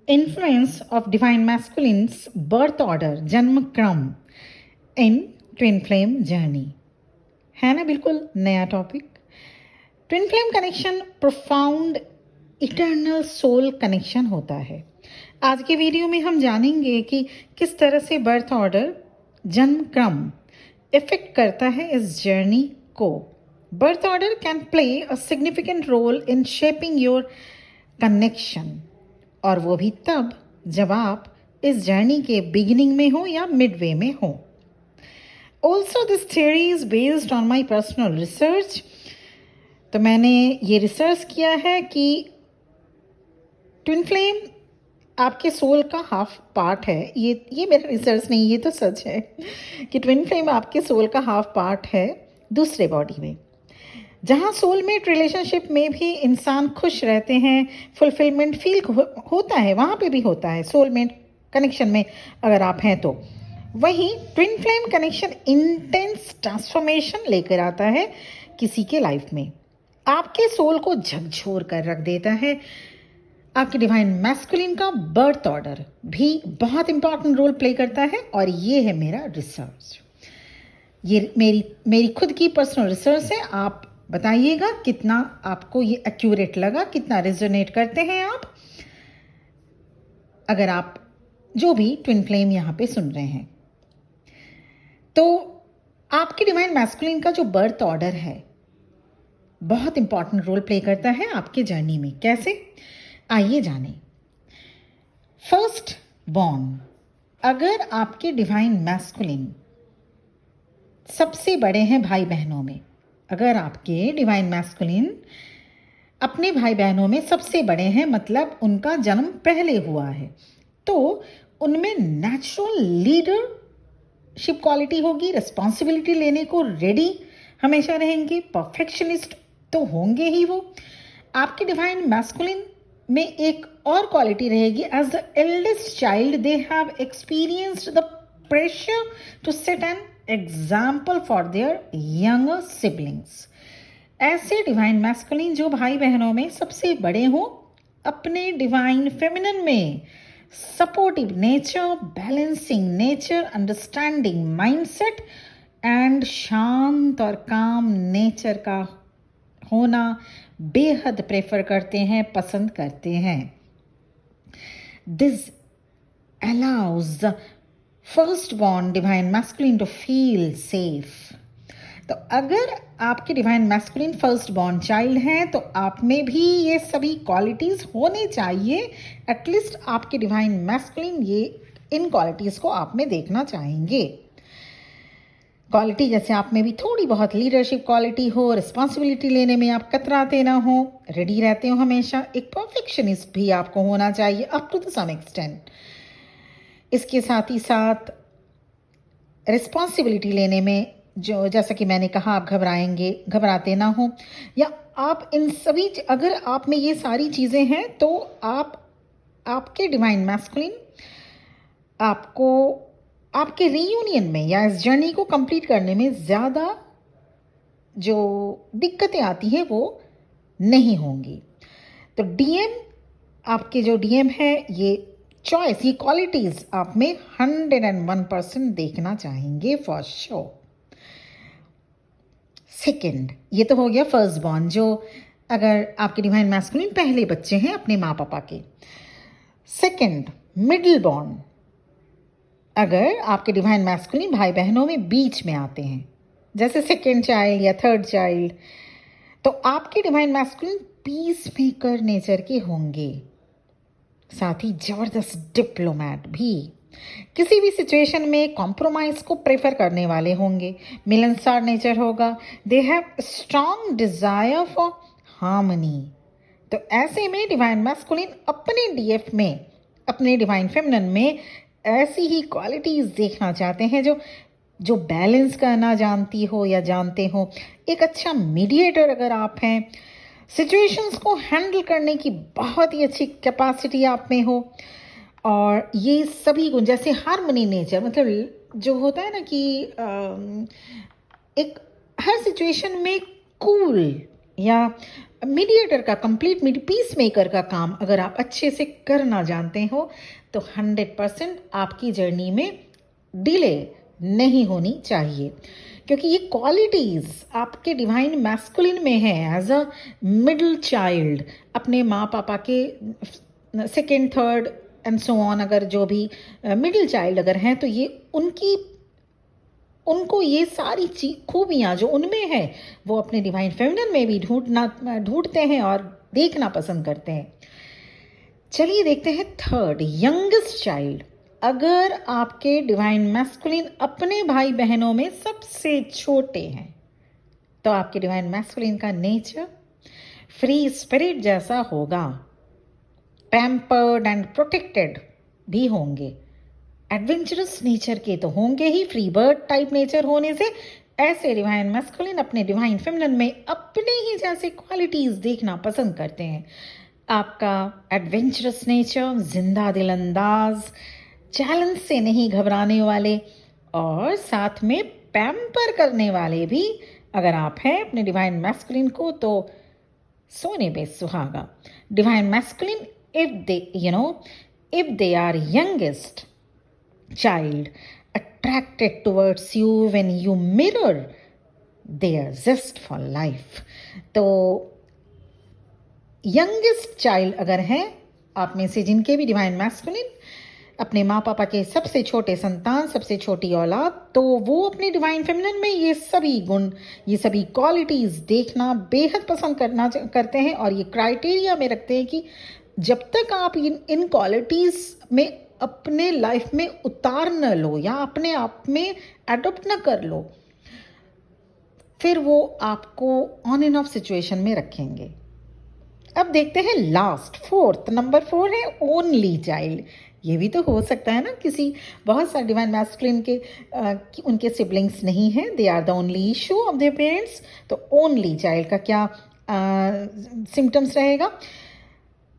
Influence of divine masculine's birth order, जन्म क्रम इन twin flame journey. है ना बिल्कुल नया topic. Twin flame connection profound eternal soul connection होता है। आज के वीडियो में हम जानेंगे कि किस तरह से बर्थ ऑर्डर जन्म क्रम इफेक्ट करता है इस जर्नी को। Birth order can play a significant role in shaping your connection, और वो भी तब जब आप इस जर्नी के बिगिनिंग में हो या मिडवे में हो। Also this theory is based on my personal research. तो मैंने ये रिसर्च किया है कि ट्विन फ्लेम आपके सोल का हाफ पार्ट है। ये मेरा रिसर्च नहीं, ये तो सच है कि ट्विन फ्लेम आपके सोल का हाफ पार्ट है दूसरे बॉडी में। जहाँ सोलमेट रिलेशनशिप में भी इंसान खुश रहते हैं, फुलफिलमेंट फील होता है, वहाँ पे भी होता है सोलमेट कनेक्शन में अगर आप हैं तो। वहीं twin flame connection intense transformation लेकर आता है किसी के लाइफ में, आपके सोल को झकझोर कर रख देता है। आपके डिवाइन मैस्कुलिन का बर्थ ऑर्डर भी बहुत इंपॉर्टेंट रोल प्ले करता है, और ये है मेरा रिसर्च। ये मेरी खुद की पर्सनल रिसर्च है। आप बताइएगा कितना आपको ये एक्यूरेट लगा, कितना रेजोनेट करते हैं आप, अगर आप जो भी ट्विन फ्लेम यहाँ पे सुन रहे हैं। तो आपके डिवाइन मैस्कुलिन का जो बर्थ ऑर्डर है बहुत इंपॉर्टेंट रोल प्ले करता है आपके जर्नी में। कैसे, आइए जाने। फर्स्ट बॉर्न, अगर आपके डिवाइन मैस्कुलिन सबसे बड़े हैं भाई बहनों में, अगर आपके डिवाइन मैस्कुलिन अपने भाई बहनों में सबसे बड़े हैं, मतलब उनका जन्म पहले हुआ है, तो उनमें नेचुरल लीडरशिप क्वालिटी होगी, रिस्पॉन्सिबिलिटी लेने को रेडी हमेशा रहेंगे, परफेक्शनिस्ट तो होंगे ही वो। आपके डिवाइन मैस्कुलिन में एक और क्वालिटी रहेगी, as the eldest child they have experienced the pressure to set an example for their younger siblings. ऐसे डिवाइन मैस्कुलिन जो भाई बहनों में सबसे बड़े हों, अपने डिवाइन फेमिनिन में supportive nature, balancing nature, understanding mindset and शांत और काम नेचर का होना बेहद प्रेफर करते हैं, पसंद करते हैं। This allows the first born divine masculine to feel safe. तो अगर आपके divine masculine first born child हैं, तो आप में भी ये सभी क्वालिटीज़ होने चाहिए। एटलीस्ट आपके डिवाइन मैस्कुलिन ये इन क्वालिटीज़ को आप में देखना चाहेंगे। क्वालिटी जैसे आप में भी थोड़ी बहुत लीडरशिप क्वालिटी हो, रिस्पॉन्सिबिलिटी लेने में आप कतराते ना हो, रेडी रहते हो हमेशा। एक परफेक्शनिस्ट भी आपको होना चाहिए up to the some extent. इसके साथ ही साथ रिस्पॉन्सिबिलिटी लेने में, जो जैसा कि मैंने कहा, आप घबराते ना हो, या आप इन सभी, अगर आप में ये सारी चीज़ें हैं तो आपके डिवाइन मैस्कुलिन आपको आपके रीयूनियन में या इस जर्नी को कंप्लीट करने में ज़्यादा जो दिक्कतें आती हैं वो नहीं होंगी। तो डीएम, आपके जो डीएम है, ये चॉइस, ये क्वालिटीज़ आप में 101% देखना चाहेंगे फॉर श्योर। सेकंड, ये तो हो गया फर्स्ट बॉर्न, जो अगर आपके डिवाइन मैस्कुलिन पहले बच्चे हैं अपने माँ पापा के। सेकंड, मिडिल बॉर्न, अगर आपके डिवाइन मैस्कुलिन भाई बहनों में बीच में आते हैं, जैसे सेकंड चाइल्ड या थर्ड चाइल्ड, तो आपके divine masculine peace maker nature के होंगे, साथ ही जबरदस्त डिप्लोमैट भी। किसी भी सिचुएशन में कॉम्प्रोमाइज़ को प्रेफर करने वाले होंगे, मिलनसार नेचर होगा। They have strong desire for harmony. तो ऐसे में डिवाइन मैस्कुलिन अपने डीएफ में, अपने डिवाइन फेमिनिन में ऐसी ही क्वालिटीज़ देखना चाहते हैं जो बैलेंस करना जानती हो या जानते हो। एक अच्छा मीडिएटर अगर आप हैं, सिचुएशंस को हैंडल करने की बहुत ही अच्छी कैपेसिटी आप में हो, और ये सभी गुण, जैसे हार्मनी नेचर, मतलब जो होता है ना कि एक हर सिचुएशन में कूल या मीडिएटर का, कंप्लीट पीस मेकर का काम अगर आप अच्छे से करना जानते हो तो 100% आपकी जर्नी में डिले नहीं होनी चाहिए, क्योंकि ये क्वालिटीज़ आपके डिवाइन मैस्कुलिन में है। एज अ मिडिल चाइल्ड, अपने माँ पापा के second third and so on, अगर जो भी मिडिल चाइल्ड अगर हैं तो ये उनको ये सारी खूबियाँ जो उनमें है वो अपने डिवाइन फेमिनिन में भी ढूंढते हैं और देखना पसंद करते हैं। चलिए देखते हैं थर्ड, यंगेस्ट चाइल्ड। अगर आपके डिवाइन मैस्कुलिन अपने भाई बहनों में सबसे छोटे हैं तो आपके डिवाइन मैस्कुलिन का नेचर फ्री स्पिरिट जैसा होगा, पैम्पर्ड एंड प्रोटेक्टेड भी होंगे। एडवेंचरस नेचर के तो होंगे ही, फ्री बर्ड टाइप नेचर होने से ऐसे डिवाइन मैस्कुलिन अपने डिवाइन फेमिनिन में अपने ही जैसे क्वालिटीज देखना पसंद करते हैं। आपका एडवेंचरस नेचर, जिंदा दिल अंदाज, चैलेंज से नहीं घबराने वाले और साथ में पैम्पर करने वाले भी अगर आप हैं अपने डिवाइन मैस्कुलिन को तो सोने पे सुहागा। Divine masculine, if they are youngest child, attracted towards you when you mirror their zest for life, तो यंगेस्ट चाइल्ड अगर हैं आप में से जिनके भी डिवाइन मैस्कुलिन अपने माँ पापा के सबसे छोटे संतान, सबसे छोटी औलाद, तो वो अपने डिवाइन फेमिनिन में ये सभी गुण, ये सभी क्वालिटीज़ देखना बेहद पसंद करते हैं और ये क्राइटेरिया में रखते हैं कि जब तक आप इन क्वालिटीज़ में अपने लाइफ में उतार न लो या अपने आप में एडॉप्ट न कर लो, फिर वो आपको ऑन एंड ऑफ सिचुएशन में रखेंगे। अब देखते हैं लास्ट, फोर्थ, नंबर 4 है ओनली चाइल्ड। ये भी तो हो सकता है ना, किसी बहुत सारे डिवाइन मैस्कुलिन के उनके सिबलिंग्स नहीं हैं, they are the only issue of their parents. तो ओनली चाइल्ड का क्या सिम्टम्स रहेगा?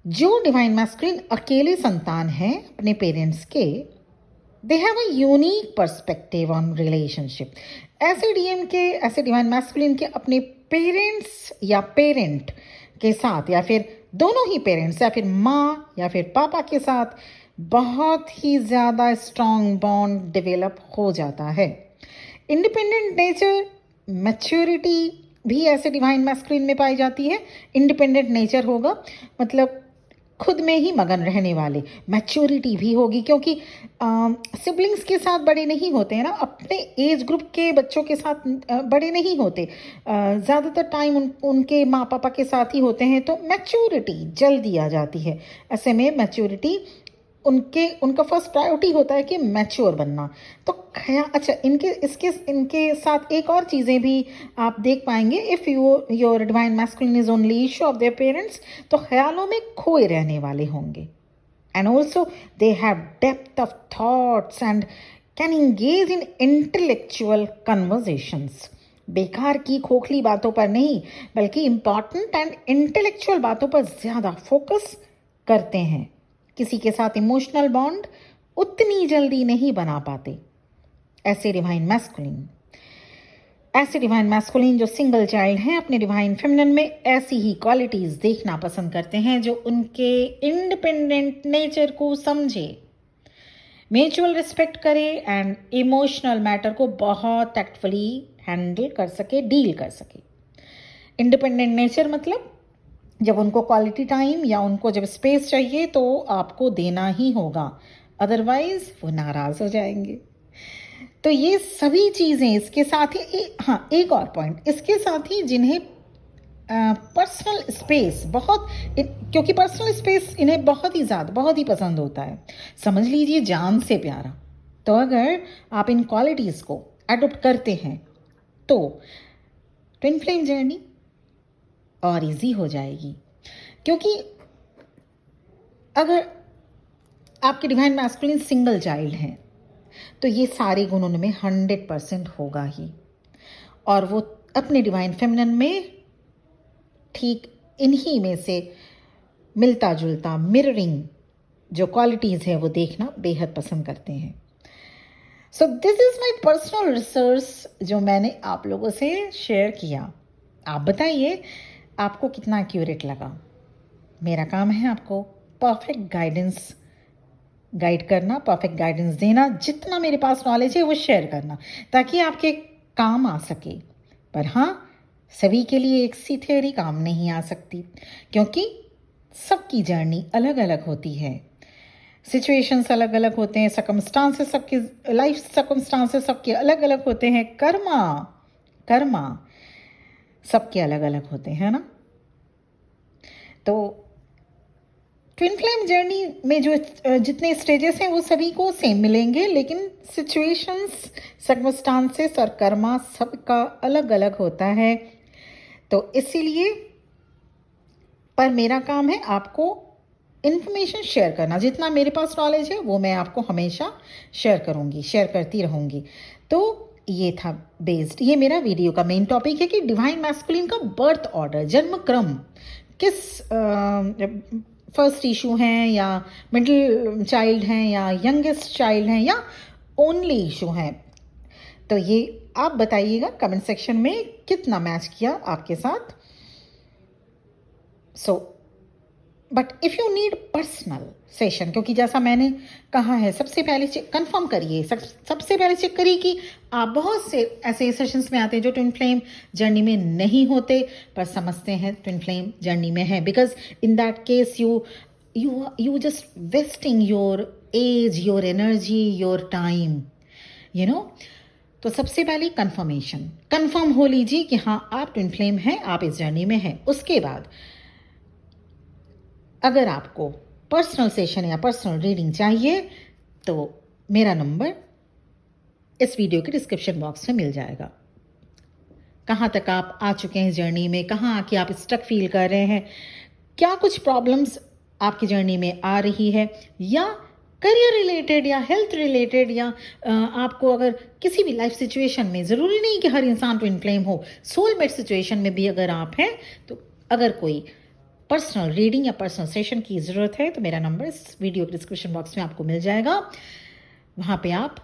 जो डिवाइन मैस्कुलिन अकेले संतान हैं अपने पेरेंट्स के, they have a unique perspective on relationship. ऐसे डिवाइन मैस्कुलिन के अपने पेरेंट्स या पेरेंट के साथ या फिर दोनों ही पेरेंट्स या फिर माँ या फिर पापा के साथ बहुत ही ज़्यादा स्ट्रॉन्ग बॉन्ड डेवलप हो जाता है। इंडिपेंडेंट नेचर, मैच्योरिटी भी ऐसे डिवाइन मैस्कुलिन में पाई जाती है। इंडिपेंडेंट नेचर होगा मतलब खुद में ही मगन रहने वाले, मैच्योरिटी भी होगी क्योंकि सिबलिंग्स के साथ बड़े नहीं होते हैं ना, अपने एज ग्रुप के बच्चों के साथ बड़े नहीं होते, ज़्यादातर टाइम उनके माँ पापा के साथ ही होते हैं, तो मैच्योरिटी जल्दी आ जाती है। ऐसे में मैच्योरिटी उनका फर्स्ट प्रायोरिटी होता है कि मैच्योर बनना। तो अच्छा, इनके साथ एक और चीज़ें भी आप देख पाएंगे, if your divine masculine is only issue of their parents, तो ख्यालों में खोए रहने वाले होंगे। And also they have depth of thoughts and can engage in intellectual conversations. बेकार की खोखली बातों पर नहीं बल्कि इंपॉर्टेंट एंड इंटेलेक्चुअल बातों पर ज़्यादा फोकस करते हैं। किसी के साथ इमोशनल बॉन्ड उतनी जल्दी नहीं बना पाते। ऐसे डिवाइन मैस्कुलिन जो सिंगल चाइल्ड हैं अपने डिवाइन फेमिनिन में ऐसी ही क्वालिटीज़ देखना पसंद करते हैं जो उनके इंडिपेंडेंट नेचर को समझे, म्यूचुअल रिस्पेक्ट करे एंड इमोशनल मैटर को बहुत टैक्टफुली हैंडल कर सके, डील कर सके। इंडिपेंडेंट नेचर मतलब जब उनको क्वालिटी टाइम या उनको जब स्पेस चाहिए तो आपको देना ही होगा, अदरवाइज वो नाराज़ हो जाएंगे। तो ये सभी चीज़ें इसके साथ ही एक और पॉइंट इसके साथ ही, जिन्हें पर्सनल स्पेस क्योंकि पर्सनल स्पेस इन्हें बहुत ही पसंद होता है, समझ लीजिए जान से प्यारा। तो अगर आप इन क्वालिटीज़ को एडॉप्ट करते हैं तो ट्विन फ्लेम जर्नी और इजी हो जाएगी, क्योंकि अगर आपके डिवाइन मैस्कुलिन सिंगल चाइल्ड हैं तो ये सारे गुण उनमें 100% होगा ही, और वो अपने डिवाइन फेमिनिन में ठीक इन्हीं में से मिलता जुलता मिररिंग जो क्वालिटीज़ है वो देखना बेहद पसंद करते हैं। So this is my personal research जो मैंने आप लोगों से शेयर किया। आप बताइए आपको कितना एक्यूरेट लगा। मेरा काम है आपको परफेक्ट गाइड करना, परफेक्ट गाइडेंस देना, जितना मेरे पास नॉलेज है वो शेयर करना ताकि आपके काम आ सके। पर हाँ, सभी के लिए एक सी थ्योरी काम नहीं आ सकती, क्योंकि सबकी जर्नी अलग अलग होती है, सिचुएशंस अलग अलग होते हैं, सर्कमस्टांसेस सबके लाइफ सर्कमस्टांसेस सबके अलग अलग होते हैं, कर्मा सबके अलग अलग होते हैं ना। तो ट्विन फ्लेम जर्नी में जो जितने स्टेजेस हैं वो सभी को सेम मिलेंगे, लेकिन सिचुएशंस, सर्कमस्टांसेस और कर्मा सबका अलग अलग होता है। तो इसीलिए पर मेरा काम है आपको इन्फॉर्मेशन शेयर करना, जितना मेरे पास नॉलेज है वो मैं आपको हमेशा शेयर करती रहूँगी। तो ये था ये मेरा वीडियो का मेन टॉपिक है कि डिवाइन मैस्कुलिन का बर्थ ऑर्डर, जन्म क्रम किस फर्स्ट इशू हैं या मिडिल चाइल्ड हैं या यंगेस्ट चाइल्ड हैं या ओनली इशू हैं। तो ये आप बताइएगा कमेंट सेक्शन में कितना मैच किया आपके साथ। But if you need personal session, क्योंकि जैसा मैंने कहा है, सबसे पहले कंफर्म करिए, सबसे पहले चेक करिए कि आप बहुत से ऐसे सेशंस में आते हैं जो ट्विन फ्लेम जर्नी में नहीं होते पर समझते हैं ट्विन फ्लेम जर्नी में है, because in that case you just wasting your age, your energy, your time, you know. तो सबसे पहले कंफर्म हो लीजिए कि हाँ आप ट्विन फ्लेम हैं, आप इस जर्नी में हैं। उसके बाद अगर आपको पर्सनल सेशन या पर्सनल रीडिंग चाहिए तो मेरा नंबर इस वीडियो के डिस्क्रिप्शन बॉक्स में मिल जाएगा। कहाँ तक आप आ चुके हैं इस जर्नी में, कहाँ आके आप स्टक फील कर रहे हैं, क्या कुछ प्रॉब्लम्स आपकी जर्नी में आ रही है, या करियर रिलेटेड या हेल्थ रिलेटेड, या आपको अगर किसी भी लाइफ सिचुएशन में, ज़रूरी नहीं कि हर इंसान ट्विन फ्लेम हो, सोलमेट सिचुएशन में भी अगर आप हैं, तो अगर कोई पर्सनल रीडिंग या पर्सनल सेशन की ज़रूरत है तो मेरा नंबर इस वीडियो के डिस्क्रिप्शन बॉक्स में आपको मिल जाएगा। वहाँ पे आप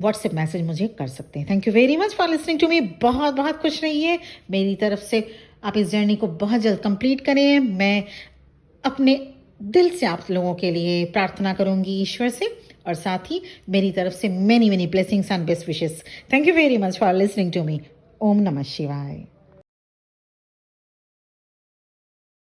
व्हाट्सएप मैसेज मुझे कर सकते हैं। Thank you very much for listening to me. बहुत बहुत खुश रहिए। मेरी तरफ से आप इस जर्नी को बहुत जल्द कंप्लीट करें। मैं अपने दिल से आप लोगों के लिए प्रार्थना करूँगी ईश्वर से, और साथ ही मेरी तरफ से many blessings and best wishes. Thank you very much for listening to me. ओम नमः शिवाय।